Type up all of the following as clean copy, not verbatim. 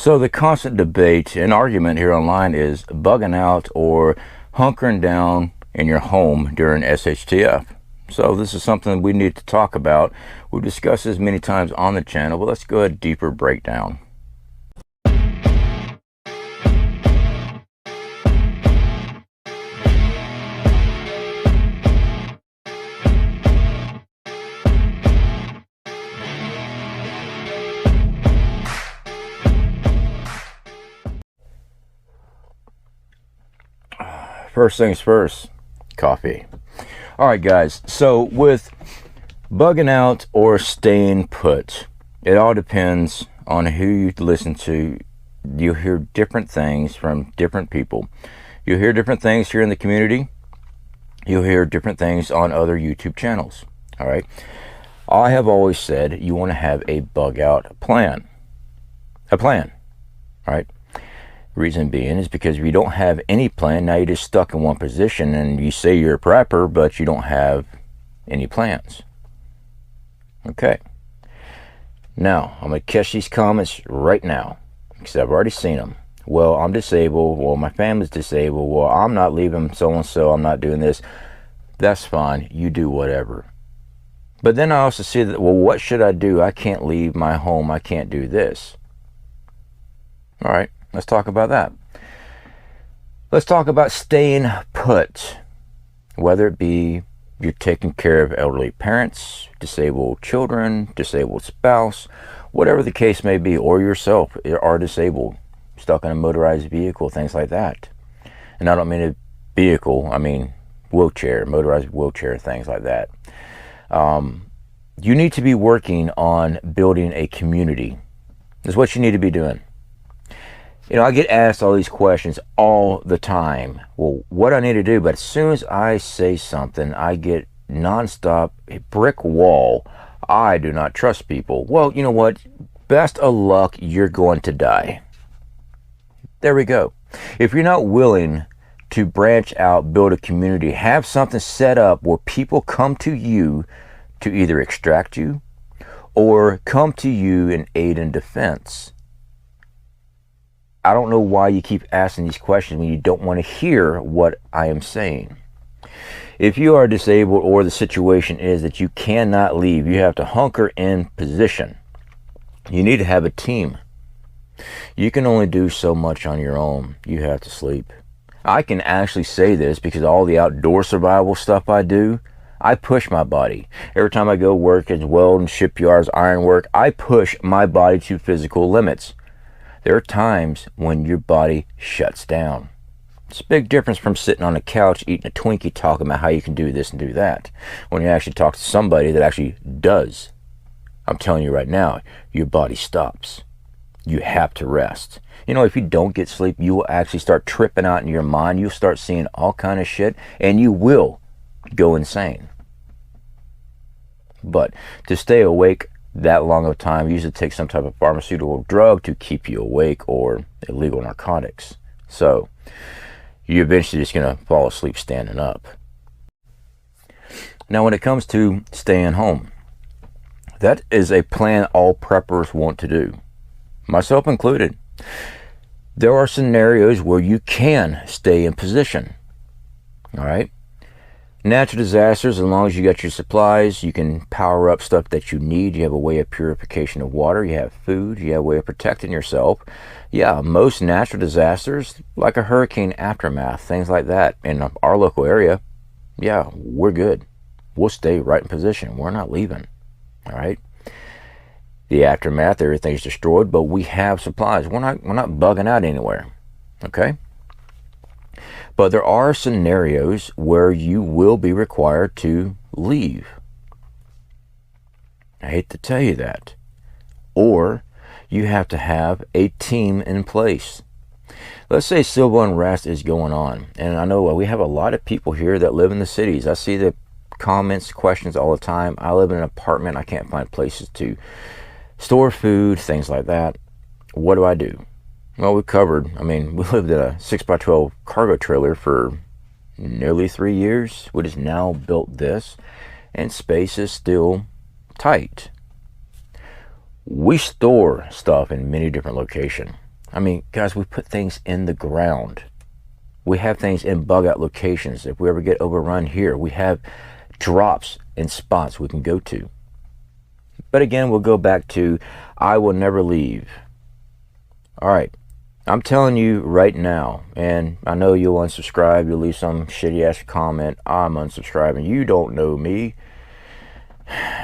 So the constant debate and argument here online is bugging out or hunkering down in your home during SHTF. So this is something we need to talk about. We've discussed this many times on the channel, but let's go a deeper breakdown. First things first, coffee. All right, guys, so with bugging out or staying put, it all depends on who you listen to. You'll hear different things from different people. You'll hear different things here in the community. You'll hear different things on other YouTube channels. All right, I have always said you want to have a bug out plan. All right. Reason being is because if you don't have any plan, now you're just stuck in one position, and you say you're a prepper, but you don't have any plans. Okay. Now, I'm going to catch these comments right now, because I've already seen them. Well, I'm disabled. Well, my family's disabled. Well, I'm not leaving so-and-so. I'm not doing this. That's fine. You do whatever. But then I also see that, well, what should I do? I can't leave my home. I can't do this. All right. Let's talk about that. Let's talk about staying put. Whether it be you're taking care of elderly parents, disabled children, disabled spouse, whatever the case may be, or yourself are disabled, stuck in a motorized vehicle, things like that. And I don't mean a vehicle, I mean wheelchair, motorized wheelchair, things like that. You need to be working on building a community. That's what you need to be doing. You know, I get asked all these questions all the time. Well, what I need to do, but as soon as I say something, I get nonstop a brick wall. I do not trust people. Well, you know what? Best of luck, you're going to die. There we go. If you're not willing to branch out, build a community, have something set up where people come to you to either extract you or come to you in aid and defense. I don't know why you keep asking these questions when you don't want to hear what I am saying. If you are disabled or the situation is that you cannot leave, you have to hunker in position. You need to have a team. You can only do so much on your own. You have to sleep. I can actually say this because all the outdoor survival stuff I do, I push my body. Every time I go work as welding, shipyards, ironwork, I push my body to physical limits. There are times when your body shuts down. It's a big difference from sitting on a couch eating a Twinkie talking about how you can do this and do that. When you actually talk to somebody that actually does, I'm telling you right now, your body stops. You have to rest. You know, if you don't get sleep, you will actually start tripping out in your mind. You'll start seeing all kind of shit, and you will go insane. But to stay awake that long of time, usually take some type of pharmaceutical drug to keep you awake or illegal narcotics. So you're eventually just going to fall asleep standing up. Now, when it comes to staying home, that is a plan all preppers want to do, myself included. There are scenarios where you can stay in position. All right. Natural disasters, as long as you got your supplies, you can power up stuff that you need. You have a way of purification of water. You have food. You have a way of protecting yourself. Yeah, most natural disasters, like a hurricane aftermath, things like that, in our local area, yeah, we're good. We'll stay right in position. We're not leaving. All right. The aftermath, everything's destroyed, but we have supplies. We're not bugging out anywhere. Okay. But there are scenarios where you will be required to leave. I hate to tell you that. Or you have to have a team in place. Let's say civil unrest is going on. And I know we have a lot of people here that live in the cities. I see the comments, questions all the time. I live in an apartment. I can't find places to store food, things like that. What do? Well, we lived in a 6x12 cargo trailer for nearly 3 years. We just now built this, and space is still tight. We store stuff in many different locations. I mean, guys, we put things in the ground. We have things in BugOut locations. If we ever get overrun here, we have drops and spots we can go to. But again, we'll go back to, I will never leave. All right. I'm telling you right now, and I know you'll unsubscribe, you'll leave some shitty ass comment, I'm unsubscribing. You don't know me.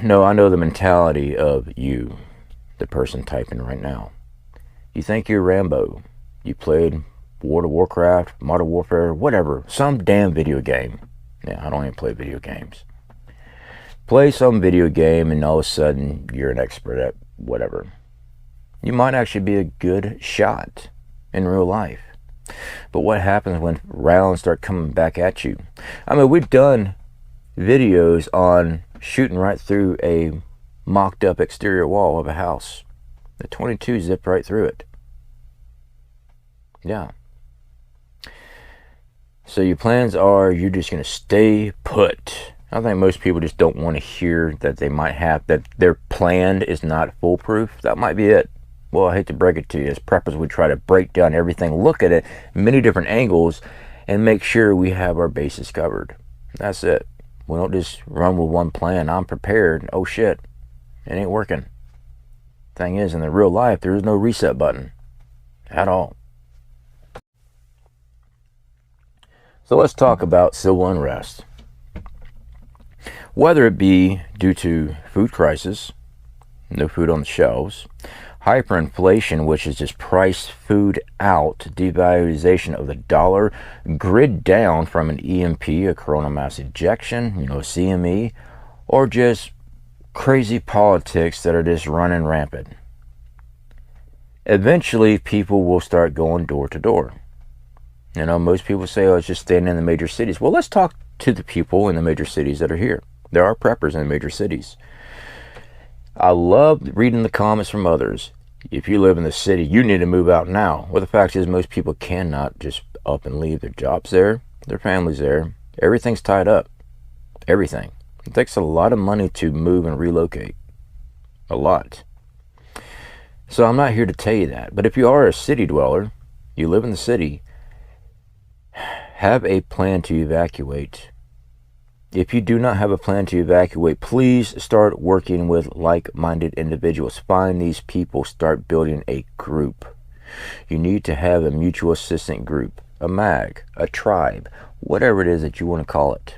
No, I know the mentality of you, the person typing right now. You think you're Rambo. You played World of Warcraft, Modern Warfare, whatever, some damn video game. Yeah, I don't even play video games. Play some video game and all of a sudden you're an expert at whatever. You might actually be a good shot in real life. But what happens when rounds start coming back at you? I mean, we've done videos on shooting right through a mocked up exterior wall of a house. The 22 zipped right through it. Yeah. So your plans are you're just going to stay put. I think most people just don't want to hear that they might have, that their plan is not foolproof. That might be it. Well, I hate to break it to you. As preppers, we try to break down everything, look at it many different angles, and make sure we have our bases covered. That's it. We don't just run with one plan. I'm prepared. Oh shit, it ain't working. Thing is, in the real life, there is no reset button at all. So let's talk about civil unrest. Whether it be due to food crisis, no food on the shelves, hyperinflation, which is just price food out, devaluation of the dollar, grid down from an EMP, a coronal mass ejection, CME, or just crazy politics that are just running rampant. Eventually, people will start going door to door. Most people say, oh, it's just staying in the major cities. Well, let's talk to the people in the major cities that are here. There are preppers in the major cities. I love reading the comments from others. If you live in the city, you need to move out now. Well, the fact is most people cannot just up and leave. Their jobs there, their families there. Everything's tied up. Everything. It takes a lot of money to move and relocate. A lot. So I'm not here to tell you that. But if you are a city dweller, you live in the city, have a plan to evacuate. If you do not have a plan to evacuate, please start working with like-minded individuals. Find these people, start building a group. You need to have a mutual assistant group, a MAG, a tribe, whatever it is that you want to call it.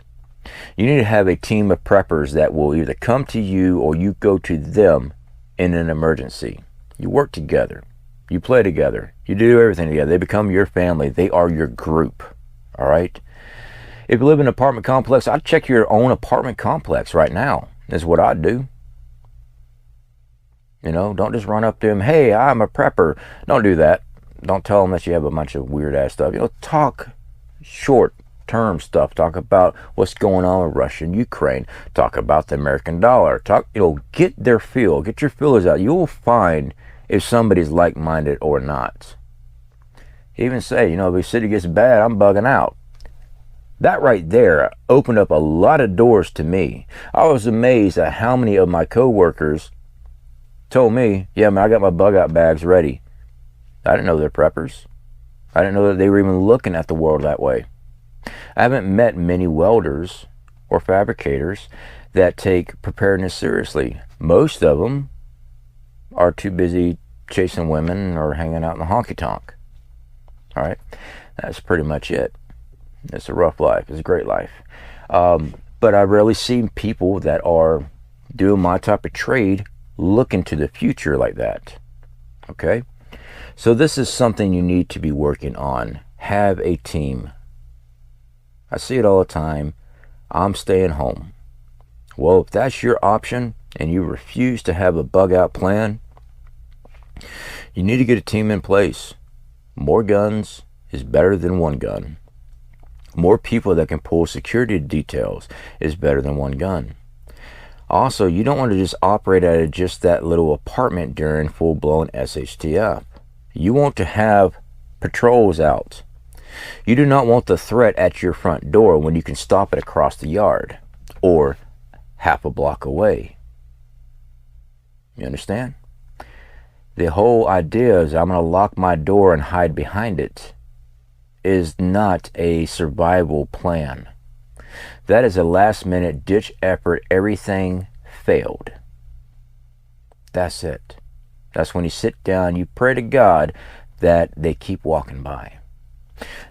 You need to have a team of preppers that will either come to you or you go to them in an emergency. You work together. You play together. You do everything together. They become your family. They are your group. All right? If you live in an apartment complex, I'd check your own apartment complex right now. That's what I'd do. Don't just run up to them, hey, I'm a prepper. Don't do that. Don't tell them that you have a bunch of weird ass stuff. Talk short-term stuff. Talk about what's going on with Russia and Ukraine. Talk about the American dollar. Get their feel. Get your feelers out. You'll find if somebody's like-minded or not. Even say, if the city gets bad, I'm bugging out. That right there opened up a lot of doors to me. I was amazed at how many of my coworkers told me, yeah, man, I got my bug out bags ready. I didn't know they're preppers. I didn't know that they were even looking at the world that way. I haven't met many welders or fabricators that take preparedness seriously. Most of them are too busy chasing women or hanging out in the honky-tonk. All right, that's pretty much it. It's a rough life. It's a great life. But I rarely see people that are doing my type of trade looking to the future like that. Okay? So this is something you need to be working on. Have a team. I see it all the time. I'm staying home. Well, if that's your option and you refuse to have a bug out plan, you need to get a team in place. More guns is better than one gun. More people that can pull security details is better than one gun. Also, you don't want to just operate out of just that little apartment during full-blown SHTF. You want to have patrols out. You do not want the threat at your front door when you can stop it across the yard or half a block away. You understand? The whole idea is I'm going to lock my door and hide behind it is not a survival plan. That is a last minute ditch effort. Everything failed. That's it. That's when you sit down, you pray to God that they keep walking by.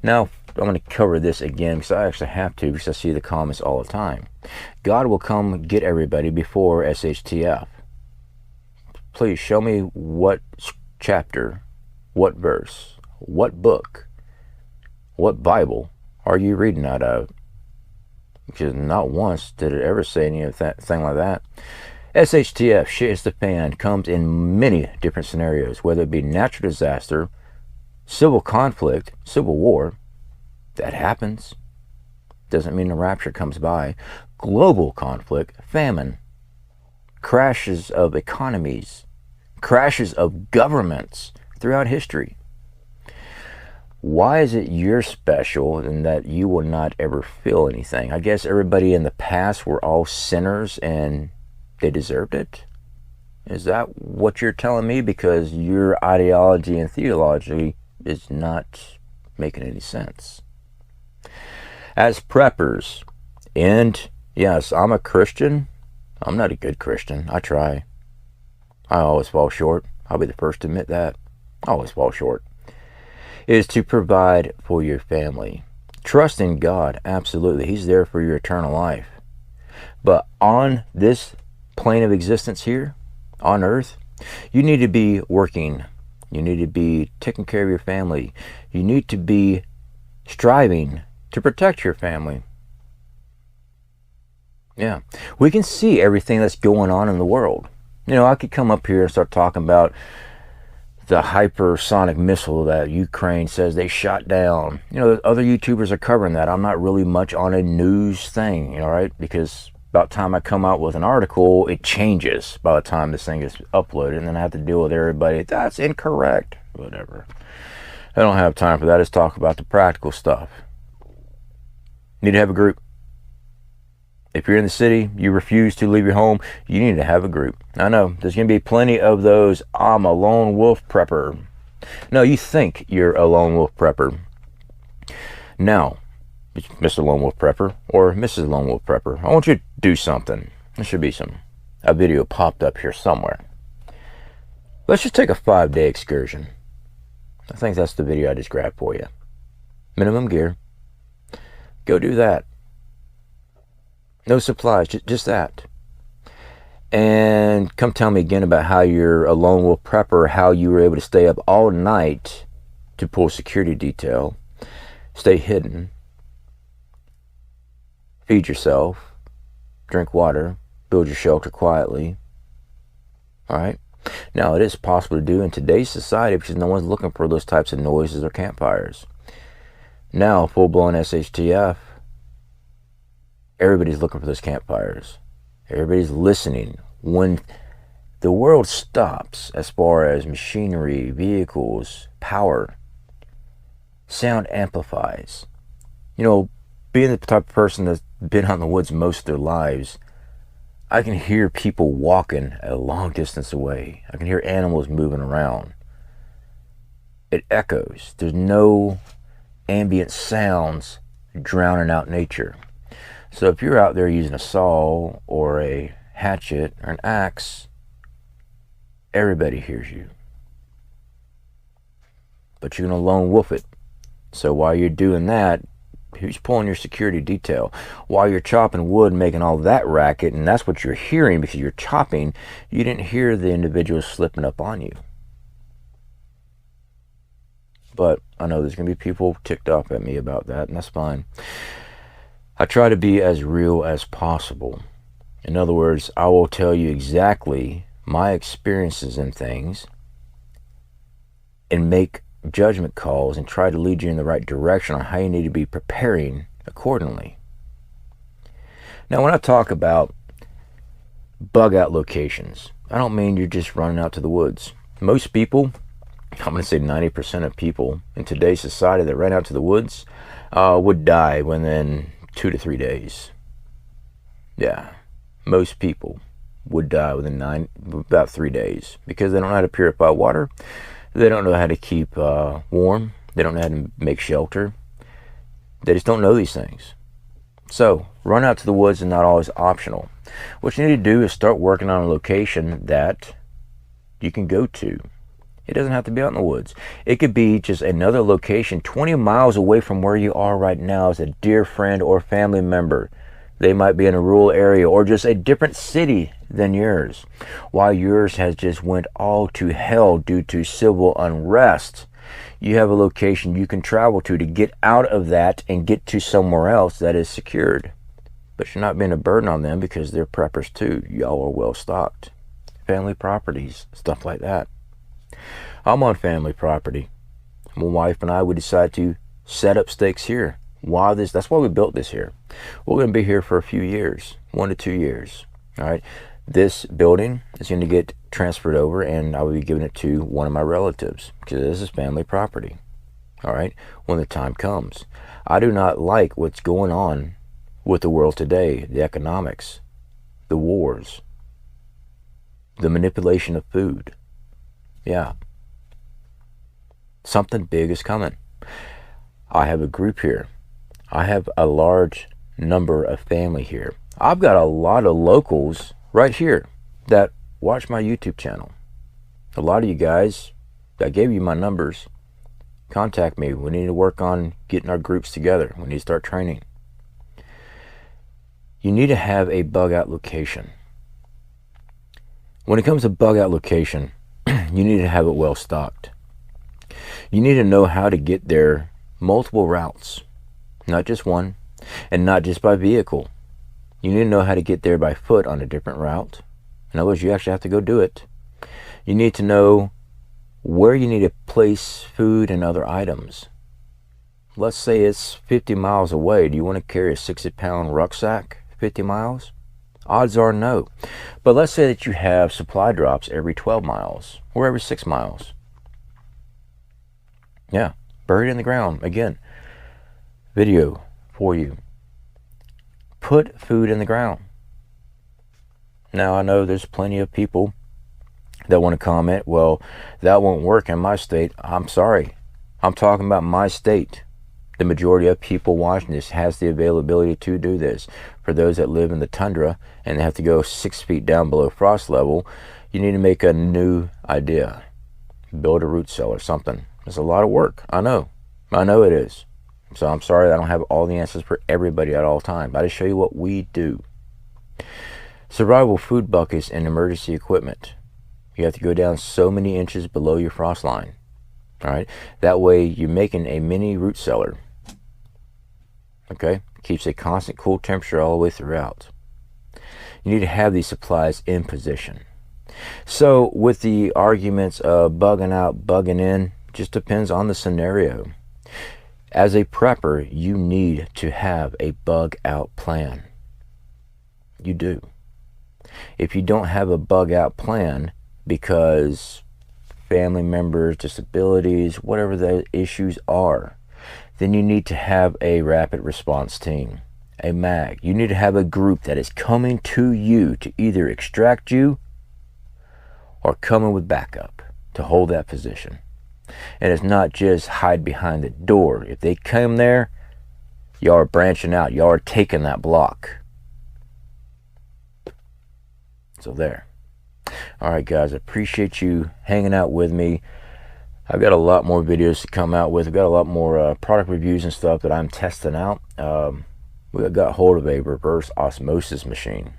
Now, I'm going to cover this again because I actually have to, because I see the comments all the time. God will come get everybody before SHTF. Please show me what chapter, what verse, what book, what Bible are you reading out of? Because not once did it ever say anything like that. SHTF, shit hits the fan, comes in many different scenarios, whether it be natural disaster, civil conflict, civil war. That happens. Doesn't mean the rapture comes by. Global conflict, famine, crashes of economies, crashes of governments throughout history. Why is it you're special and that you will not ever feel anything? I guess everybody in the past were all sinners and they deserved it? Is that what you're telling me? Because your ideology and theology is not making any sense. As preppers, and yes, I'm a Christian. I'm not a good Christian. I try. I always fall short. I'll be the first to admit that. I always fall short. Is to provide for your family. Trust in God, absolutely. He's there for your eternal life. But on this plane of existence here, on earth, you need to be working. You need to be taking care of your family. You need to be striving to protect your family. Yeah. We can see everything that's going on in the world. You know, I could come up here and start talking about the hypersonic missile that Ukraine says they shot down. You know, other YouTubers are covering that. I'm not really much on a news thing, all right? Because about the time I come out with an article, it changes by the time this thing gets uploaded, and then I have to deal with everybody. That's incorrect. Whatever. I don't have time for that. Let's talk about the practical stuff. You need to have a group. If you're in the city, you refuse to leave your home, you need to have a group. I know, there's going to be plenty of those, I'm a lone wolf prepper. No, you think you're a lone wolf prepper. Now, Mr. Lone Wolf Prepper or Mrs. Lone Wolf Prepper, I want you to do something. There should be a video popped up here somewhere. Let's just take a 5-day excursion. I think that's the video I just grabbed for you. Minimum gear. Go do that. No supplies, just that. And come tell me again about how you're a lone wolf prepper, how you were able to stay up all night to pull security detail, stay hidden, feed yourself, drink water, build your shelter quietly. All right? Now, it is possible to do in today's society because no one's looking for those types of noises or campfires. Now, full-blown SHTF, everybody's looking for those campfires. Everybody's listening. When the world stops as far as machinery, vehicles, power, sound amplifies. You know, being the type of person that's been out in the woods most of their lives, I can hear people walking a long distance away. I can hear animals moving around. It echoes. There's no ambient sounds drowning out nature. So if you're out there using a saw or a hatchet or an axe, everybody hears you. But you're going to lone wolf it. So while you're doing that, who's pulling your security detail? While you're chopping wood and making all that racket, and that's what you're hearing because you're chopping, you didn't hear the individual slipping up on you. But I know there's going to be people ticked off at me about that, and that's fine. I try to be as real as possible. In other words, I will tell you exactly my experiences in things and make judgment calls and try to lead you in the right direction on how you need to be preparing accordingly. Now, when I talk about BugOut locations, I don't mean you're just running out to the woods. Most people, I'm going to say 90% of people in today's society that ran out to the woods would die within 2 to 3 days. Yeah, most people would die within about 3 days, because they don't know how to purify water. They don't know how to keep warm. They don't know how to make shelter. They just don't know these things. So run out to the woods is not always optional. What you need to do is start working on a location that you can go to. It doesn't have to be out in the woods. It could be just another location 20 miles away from where you are right now as a dear friend or family member. They might be in a rural area or just a different city than yours. While yours has just went all to hell due to civil unrest, you have a location you can travel to get out of that and get to somewhere else that is secured. But you're not being a burden on them because they're preppers too. Y'all are well stocked. Family properties, stuff like that. I'm on family property. My wife and I, we decided to set up stakes here. That's why we built this here. We're going to be here for a few years, 1 to 2 years. All right. This building is going to get transferred over, and I will be giving it to one of my relatives because this is family property. All right. When the time comes, I do not like what's going on with the world today, the economics, the wars, the manipulation of food. Yeah. Something big is coming. I have a group here. I have a large number of family here. I've got a lot of locals right here that watch my YouTube channel. A lot of you guys, I gave you my numbers. Contact me. We need to work on getting our groups together. We need to start training. You need to have a BugOut location. When it comes to BugOut location, you need to have it well stocked. You need to know how to get there multiple routes, not just one, and not just by vehicle. You need to know how to get there by foot on a different route. In other words, you actually have to go do it. You need to know where you need to place food and other items. Let's say it's 50 miles away. Do you want to carry a 60-pound rucksack 50 miles? Odds are no. But let's say that you have supply drops every 12 miles or every 6 miles. Yeah, buried in the ground. Again, video for you. Put food in the ground. Now, I know there's plenty of people that want to comment, well, that won't work in my state. I'm sorry. I'm talking about my state. The majority of people watching this has the availability to do this. For those that live in the tundra and they have to go 6 feet down below frost level, you need to make a new idea. Build a root cellar, something. It's a lot of work. I know it is. So I'm sorry I don't have all the answers for everybody at all times. I just show you what we do. Survival food buckets and emergency equipment. You have to go down so many inches below your frost line. All right. That way you're making a mini root cellar. Okay. Keeps a constant cool temperature all the way throughout. You need to have these supplies in position. So with the arguments of bugging out, bugging in, just depends on the scenario. As a prepper, you need to have a bug out plan. You do. If you don't have a bug out plan because family members, disabilities, whatever the issues are, then you need to have a rapid response team, a MAG. You need to have a group that is coming to you to either extract you or coming with backup to hold that position. And it's not just hide behind the door. If they come there, y'all are branching out. Y'all are taking that block. So there. All right, guys. I appreciate you hanging out with me. I've got a lot more videos to come out with. I've got a lot more product reviews and stuff that I'm testing out. We got hold of a reverse osmosis machine.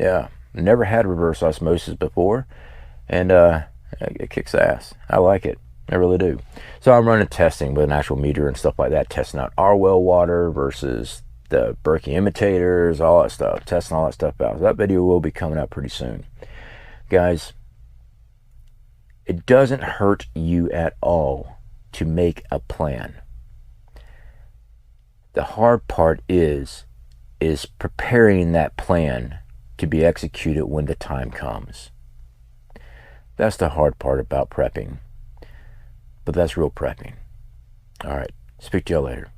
Yeah, never had reverse osmosis before. And it kicks ass. I like it. I really do. So I'm running testing with an actual meter and stuff like that, testing out our well water versus the Berkey imitators, all that stuff, testing all that stuff out. So that video will be coming out pretty soon. Guys, it doesn't hurt you at all to make a plan. The hard part is preparing that plan to be executed when the time comes. That's the hard part about prepping. But that's real prepping. All right. Speak to y'all later.